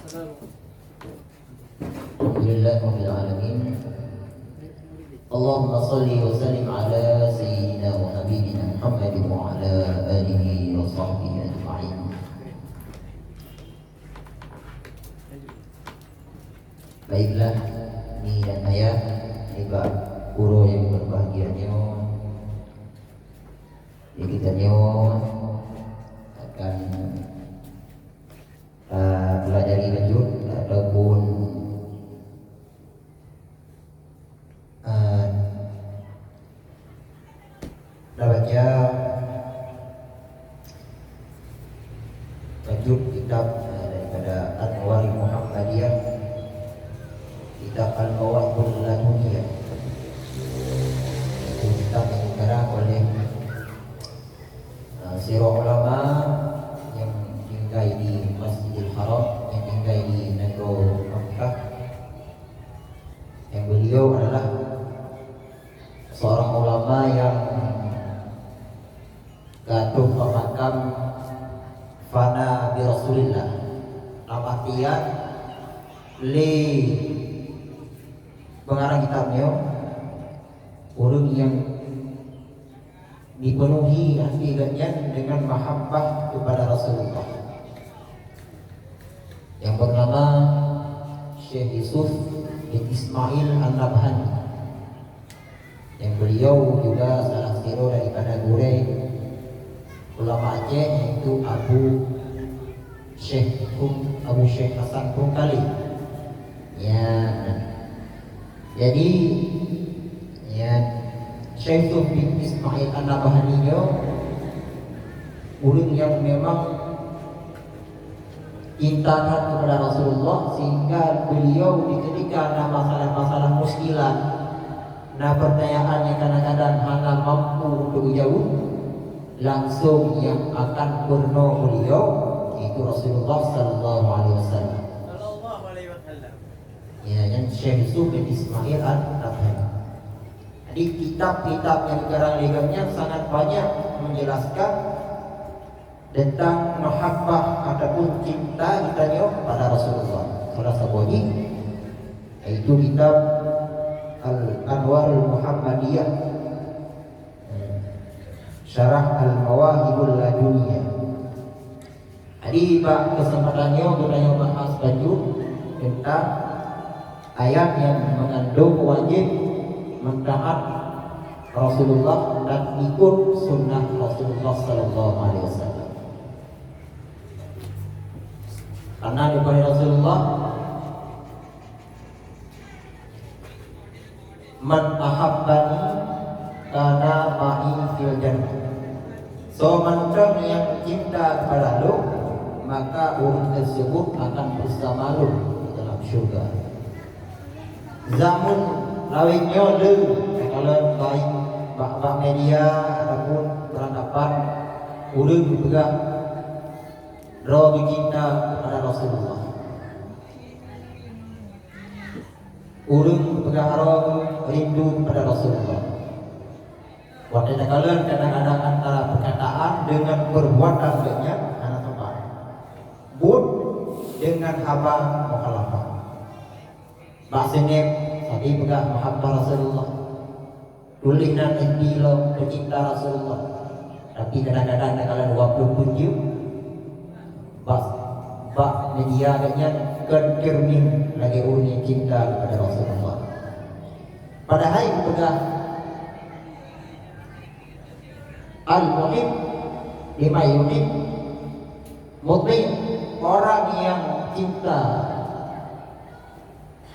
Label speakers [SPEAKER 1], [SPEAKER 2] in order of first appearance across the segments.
[SPEAKER 1] Alhamdulillahirabbil alamin. Allahumma shalli wa sallim ala sayyidina wa habibina Muhammad wa ala alihi wa sahbihi ajma'in. Baiklah, ni dan ayah, ni Pak Guru yang berbahagianya, ni kita akan pelajari lanjut ataupun baca lanjut kitab daripada Anwar Muhammadiyah, kitab Al-Mawahibul Laduniyah. Itu kitab yang dikarang oleh sirah ulama yang tinggal di Masjidil Haram, yang tinggal di negeri Makkah, yang beliau adalah seorang ulama yang gatuh makam fana bi Rasulillah, dalam artian li pengarang kitabnya orang yang dipenuhi hatinya dengan mahabbah kepada Rasulullah, yang bernama Syekh Yusuf bin Ismail An-Nabhani, yang beliau juga salah satu daripada guru ulama Aceh, yaitu Abu Syekh Hasan Bungkali. Ya, jadi ya, Syekh Yusuf bin Ismail An-Nabhani orang yang memang cintakan kepada Rasulullah, sehingga beliau ketika ada masalah-masalah muskilan, nah pertanyaan yang kadang-kadang hanya mampu untuk jauh, langsung yang akan purno beliau itu Rasulullah Sallallahu Alaihi Wasallam. Ya, yang Syekh Yusuf bin Ismail An-Nabhani. Jadi kitab-kitab yang dikarang legamnya sangat banyak menjelaskan tentang mahabbah ataupun cinta kita pada Rasulullah. Salah satunya yaitu kitab Al-Anwar Muhammadiyah, Syarah Al-Mawahibul Laduniyah. Jadi Pak kesempatannya kita bahas lanjut tentang ayat yang mengandung wajib mentaat Rasulullah dan ikut sunnah Rasulullah Sallallahu Alaihi Wasallam. Karena daripada Rasulullah, man ahabbani kana ma'i fil jannah. So mantra yang cinta kepada lu, maka orang tersebut akan bersama lu di dalam syurga. Zaman lawinnya lu, kalau baik bak media ataupun beranggapan orang juga roh cinta kepada Rasulullah. Orang berharap rindu kepada Rasulullah. Waktu kadang-kadang antara perkataan dengan perbuatan banyak anak tempat. Bud dengan haba mukhalafah. Bahasanya tadi pegang mahabbah Rasulullah. Tulis dan intilo pecinta Rasulullah. Tapi kadang-kadang kalau 27 bak media agaknya confirming lagi orang cinta kepada Rasulullah. Padahal pegang al-muhib lima yuhib muti, orang yang cinta,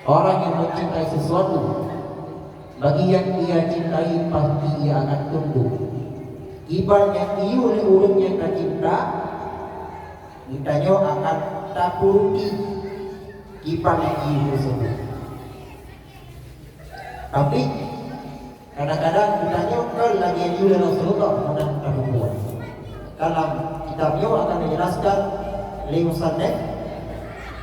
[SPEAKER 1] orang yang mencintai sesuatu, bagi yang ia cintai pasti ia akan tunduk. Ibaratnya ia oleh orang yang tak cinta, kitanya akan tak turuti kipan yang ia tersebut. Tapi kadang-kadang kitanya kan lagi yang oleh Rasulullah menang perempuan. Dalam kitabnya akan menjelaskan limusannya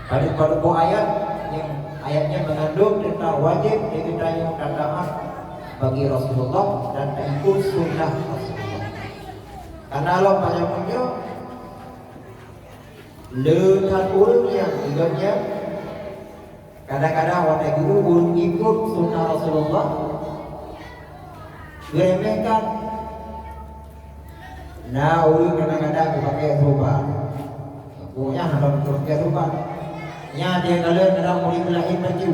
[SPEAKER 1] pada ayat yang ayatnya mengandung tentang wajib diketahui taat bagi Rasulullah dan ikut sunnah Rasulullah. Karena Allah pada punya Leunhan urang yang hidupnya kadang-kadang waktu guru urang ikut sunnah Rasulullah diremehkan. Nah urang kadang-kadang pakai ruban, punya harus pakai ruban. Nya dia kadang mau dibelain baju,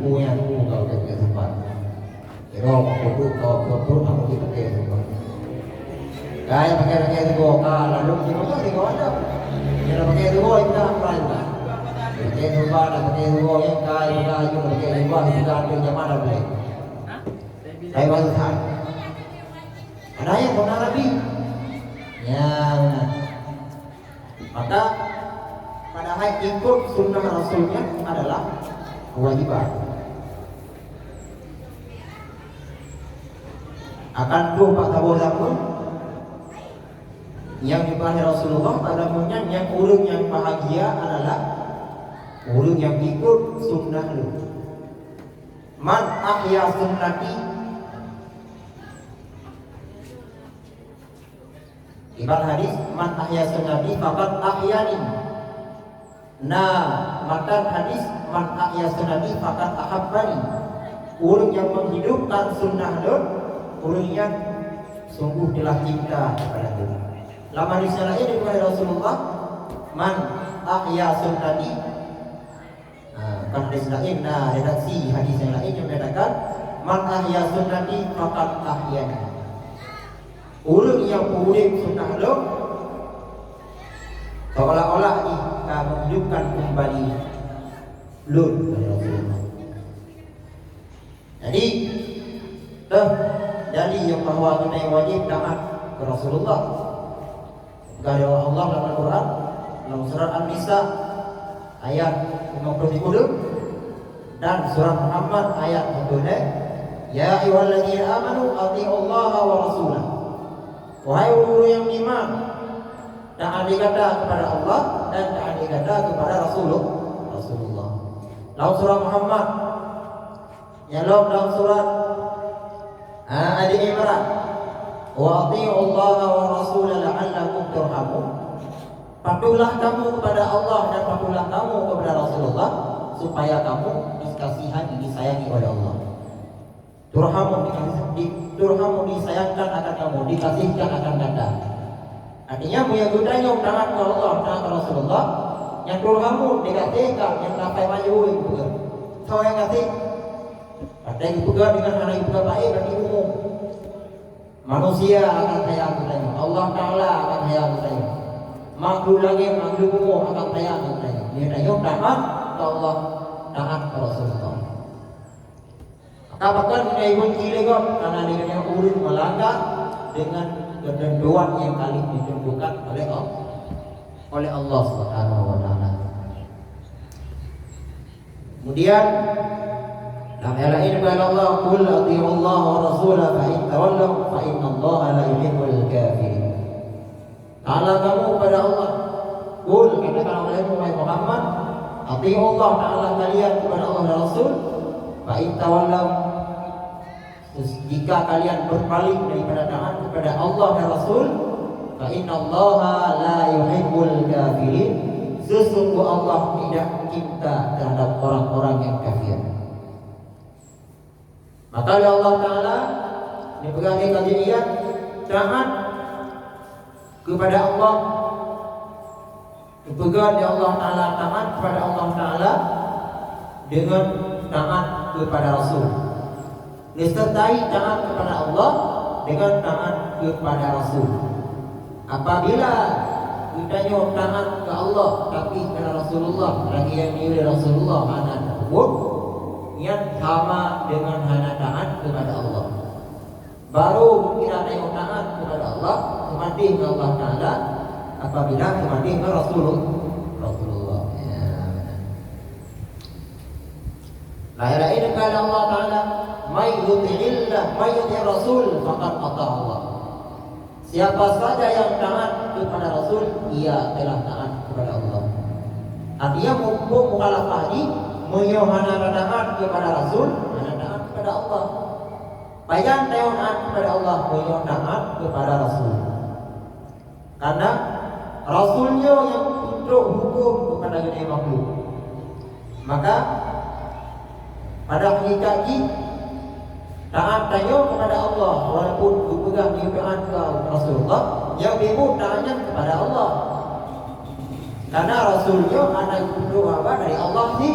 [SPEAKER 1] punya kau pakai ruban. Kalau kau aku pakai ruban. Kaya pakai ruban, lalu kita di bawah ada. Kalau pakai ruban kita apa juga? Pakai ruban, pakai ruban yang kaya juga pakai ruban kita ada zaman dah boleh. Saya maksudkan. Ada yang benar Nabi. Ya benar. Maka padahal ikut sunnah Rasulnya adalah kewajiban. Akan tuh Pak Taboza pun yang dibahas Rasulullah pada punya yang urang yang bahagia adalah urang yang ikut sunnah lu. Man ahya sunnati, ibarat hadis man ahya sunnati faqad ahyani. Nah, maka hadis man ahya sunnati faqad ahabbani. Urang yang menghidupkan sunnah lu, urang yang sungguh telah cinta kepada Tuhan. Lama disalahin kepada Rasulullah, man ahya sunnati. Kan hadis lain, redaksi hadis yang lain yang mengatakan man ahya sunnati faqad ahyani. Urang yang urip sunnah lo seolah-olah menghidupkan kembali lun kepada Rasulullah. Jadi yang bahwa kita yang wajib taat ke Rasulullah. Kata Allah dalam Al-Quran dalam surat An-Nisa ayat 50 dan surat Muhammad ayat 1. Ya ayyuhalladzina amanu athi'ullaha wa rasulahu. Wahai orang yang iman, taat kata kepada Allah dan taat kata kepada Rasulullah. Dalam surah Muhammad, dalam surat Ali Imran, wa athi'ullaha wa rasulahu la'allakum turhamun. Patuhlah kamu kepada Allah dan patuhlah kamu kepada Rasulullah supaya kamu dikasihani, disayangi oleh Allah. Turhamun disayangkan akan kamu, dikasihkan akan Anda. Artinya punya gudanya taat ke Allah, taat ke Rasulullah. Yang turhamun dikasihkan, yang sampai maju itu. Kau yang kasih. Ada yang juga dengan anak juga baik bagi umum. Manusia akan sayang katanya, Allah Taala akan sayang katanya. Makhluk langit, makhluk umum akan sayang katanya. Dia tanya taat ke Allah, taat ke Rasulullah. Apakah dia pun ilegal karena dengan yang urut melanggar dengan ketentuan yang kali ditentukan oleh Allah Subhanahu wa taala. Kemudian dalam ayat ini kata Allah, "Qul athi'u Allah wa rasulahu fa in tawallaw fa inna Allah la yuhibbul kafirin." Kala kamu kepada Allah, qul katakan oleh Muhammad, athi'u Allah taala kalian kepada Allah dan Rasul, fa in tawallaw, jika kalian berpaling daripada taat kepada Allah dan Rasul, fa inna Allah la yuhibbul kafirin, sesungguh Allah tidak cinta terhadap orang-orang yang kafir. Maka oleh Allah Ta'ala dipegang di kajian taat kepada Allah, dipegang di Allah Ta'ala, taat kepada Allah Ta'ala dengan taat kepada Rasul, disertai taat kepada Allah dengan taat kepada Rasul. Apabila kita taat ke Allah tapi kepada Rasulullah, lagi yang diulis Rasulullah anak tersebut yang sama dengan hanya taat kepada Allah, baru kita tengok taat kepada Allah kemati ke Allah Ta'ala apabila kemati ke Rasulullah. Lahirah ini kepada Allah Ta'ala, may yuti'illah may yuti' Rasul faqad ata Allah. Siapa saja yang taat kepada Rasul, ia telah taat kepada Allah. Artinya mumpung mukhalafah ini menyohana taat kepada Rasul, hana taat kepada Allah. Bayang taat kepada Allah, menyoh taat kepada Rasul. Karena Rasulnya yang untuk hukum kepada dunia makhluk. Maka pada hakikatnya taat tanya kepada Allah walaupun berpegang di doa Rasulullah, yang lebih taatnya kepada Allah. Karena Rasulnya ada dipunduk apa dari Allah ni.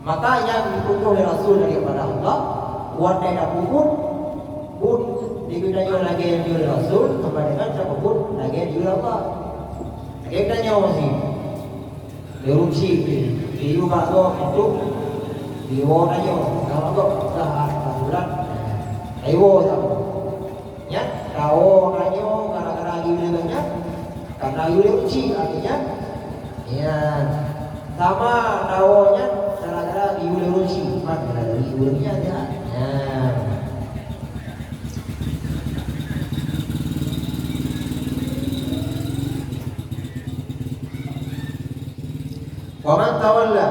[SPEAKER 1] Maka yang dipunduk oleh Rasul daripada Allah, buat dia pun digunakan lagi yang oleh Rasul sama dengan siapa pun lagi yang oleh Allah. Kita nyawa sih, erupsi di rumah tu itu di luar aja, kalau tu saat bulan, ayo sama, ya, kau aja gara-gara gila banyak, karena erupsi artinya, ya, sama kaunya gara-gara erupsi, mana dari erupsinya dia, ya. Waman tawalla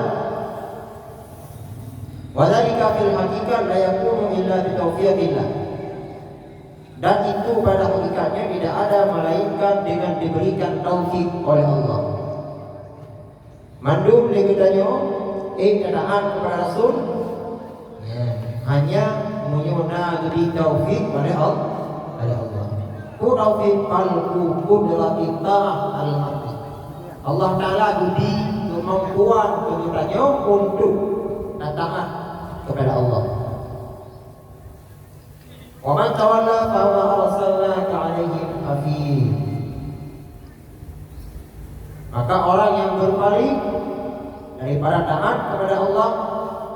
[SPEAKER 1] wadhalika fil hakikat la yakunu illa bitaufiqillah. Dan itu pada hakikatnya tidak ada melainkan dengan diberikan taufik oleh Allah. Mandum legutanyo kenaan kepada Rasul hanya menyuna diberi taufik oleh Allah. Ku taufik palku kudrati ta'ah al-haqi. Allah Ta'ala diberi kemampuan kepadanya untuk taat kepada Allah. Wa man tawalla fa ma arsalnaka 'alaihim hafiz. Maka orang yang berpaling daripada taat kepada Allah,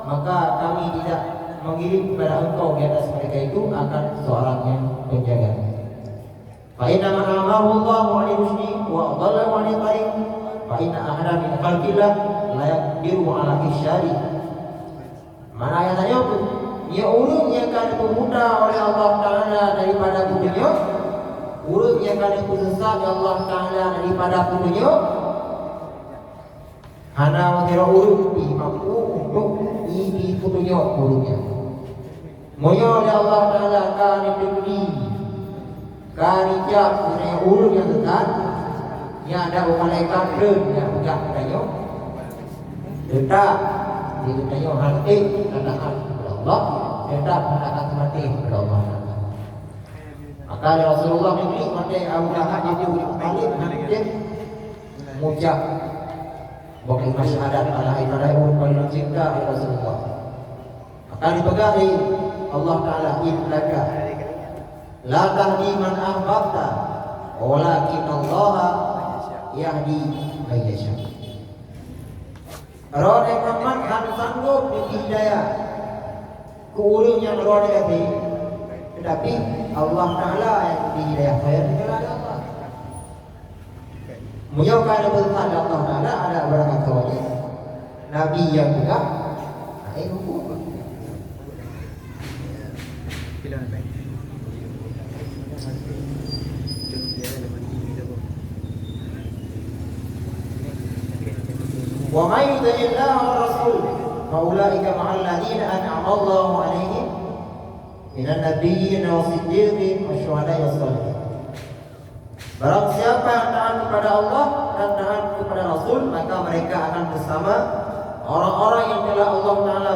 [SPEAKER 1] maka kami tidak mengirim kepada engkau di atas mereka itu akan seorang yang penjaga. Fa inna ma amarahu Allahu 'ala rusdi wa adallahu 'ala tariq. Fa inna ahada min khalqillah la yaqdiru 'ala isyari. Mana ayatnya itu? Ya ulun yang akan dipemuda oleh Allah Ta'ala daripada dunia, ulun yang akan disesat Allah Ta'ala daripada dunia. Hana wakira ulun mampu untuk ini dunia ulunnya. Moyo oleh Allah Ta'ala akan diberi karijak oleh ulun yang dekat. Yang ada malaikat yang pegang katanya tetap di katanya hati katakan kepada Allah, tetap katakan mati kepada Allah. Maka Rasulullah ini mati awalnya itu balik nanti mujab bagi masyarakat ala ibadah ulul cinta Rasulullah. Maka dipegang Allah Ta'ala innaka la tahdi man ahbabta walakin Allah yahdi man yasha. Roh Muhammad harus sanggup di hidayah ke orang yang roh hati, tetapi Allah Ta'ala yang di hidayah saya kepada Allah. Menyokong kepada Allah Ta'ala ada beberapa kawannya Nabi yang juga hukum. Wa may yuti'illah wa rasul fa ulaika ma'al ladzina an'ama Allahu 'alaihim minan nabiyyin was-siddiqin wasyuhada'i was-shalihin. Barang siapa yang taat kepada Allah dan taat kepada Rasul, maka mereka akan bersama orang-orang yang telah Allah Ta'ala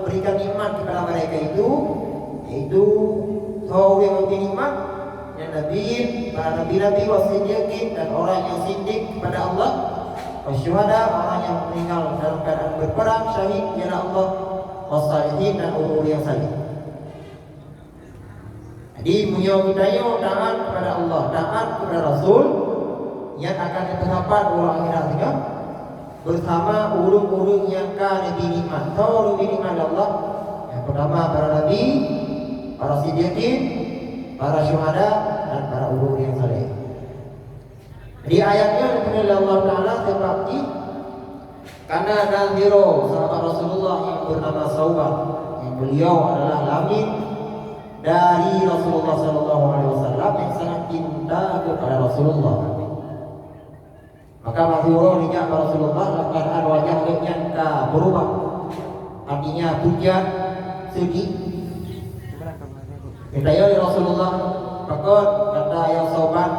[SPEAKER 1] berikan nikmat kepada mereka itu, yaitu tahu yang memberi nikmat yang nabiyyin, para nabi-nabi was-siddiqin, dan orang yang siddiq kepada Allah, wasyuhada, orang yang meninggal dalam keadaan berperang syahid ialah Allah, was-salihin, dan orang yang salih. Jadi punya budaya taat kepada Allah, taat kepada Rasul, yang akan terdapat orang akhirat juga bersama urung-urung yang akan lebih nikmat. Tahu lebih nikmat Allah. Yang pertama para nabi, para siddiqin, para syuhada, dan para urung yang saleh. Di ayatnya oleh Allah Ta'ala seperti karena ada hero sahabat Rasulullah yang bernama Saubah, yang beliau adalah lamin dari Rasulullah Sallallahu Alaihi Wasallam yang sangat cinta kepada Rasulullah. Maka Rasulullah lihat Rasulullah dalam keadaan wajahnya berubah, artinya pucat, sedih. Kata Rasulullah, maka kata yang sobat,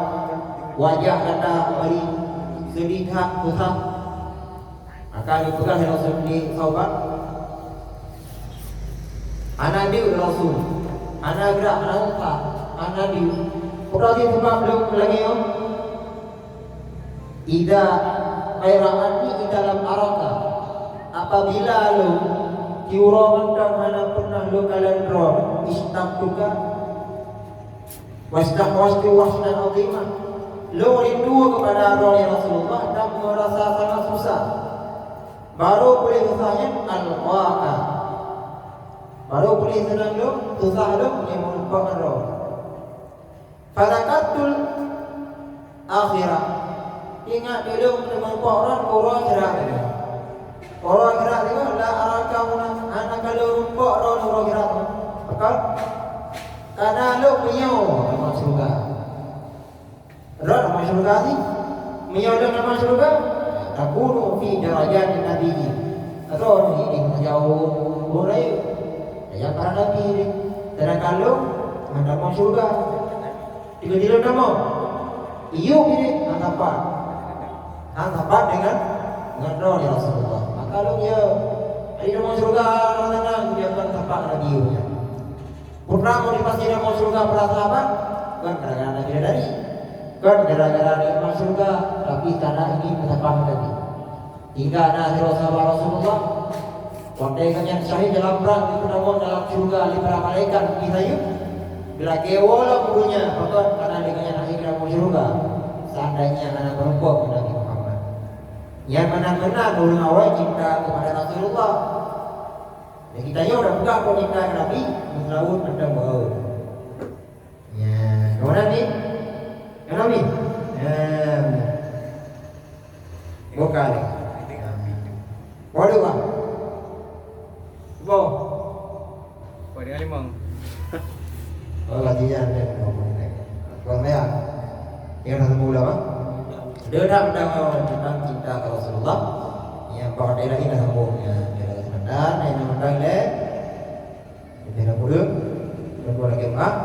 [SPEAKER 1] wajah kata beri Selihat susah. Maka dipegang Rasul di saubat. Anak dia Rasul. Anak gerak, anak umpa. Anak dia. Pukul dia sebab belum lagi om. Ida kairaan ini dalam araka. Apabila lu diuraman dan mana pernah lu kalian rom istam juga. Wasdah wasdu wasdan azimah. Lu rindu kepada Rasulullah dan merasa sangat susah. Baru boleh susahnya al-waqa. Baru boleh senang lu, susah lu yang merupakan roh. Fadakatul akhirah. Ingat dulu merupakan orang akhirat. Orang akhirat itu adalah arakauna anak kalau rumpuk orang akhirat. Betul? Karena lu punya nama surga. Roh nama surga ni, punya nama surga. Takunu fi darajat Nabi. Roh ni jauh boleh. Yang para Nabi ni. Dan kalau nama surga, tiga-tiga nama. Iyo ini antapan dengan roh ya Rasulullah. Maka kalau dia ada nama surga, orang dia akan tempat Nabi nya. Pernah mau dipastikan nama surga para sahabat, kan gara-gara Nabi dari. Kan gara-gara dia masuk surga, tapi tanah ini bertambah lagi. Hingga ada sahabat Rasulullah, wandaikannya syahid dalam perang, dipenawan dalam surga oleh para malaikat kita yuk. Bila kewola budunya, bahkan karena dia nak hingga dalam surga. Seandainya anak perempuan Nabi Muhammad, yang benar-benar dulu awal cinta kepada Rasulullah. Dan kita yuk dah buka pun cinta ke Nabi, mengelawut dan bau. Ya, kemudian ni. Nabi, bukan. Waduh bang, boh.
[SPEAKER 2] Pada limang.
[SPEAKER 1] Oh latihan deh, kau ya. Yang dah mula bang. Dia dah mendengar tentang cinta ke Rasulullah. Yang pada daerah ini dah sambung. Dia dah sebentar, yang mendengar leh. Dia dah mula. Berapa lagi mak?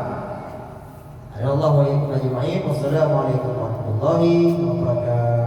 [SPEAKER 1] Allah wa iyyakum ajma'in. Wassalamualaikum warahmatullahi wabarakatuh.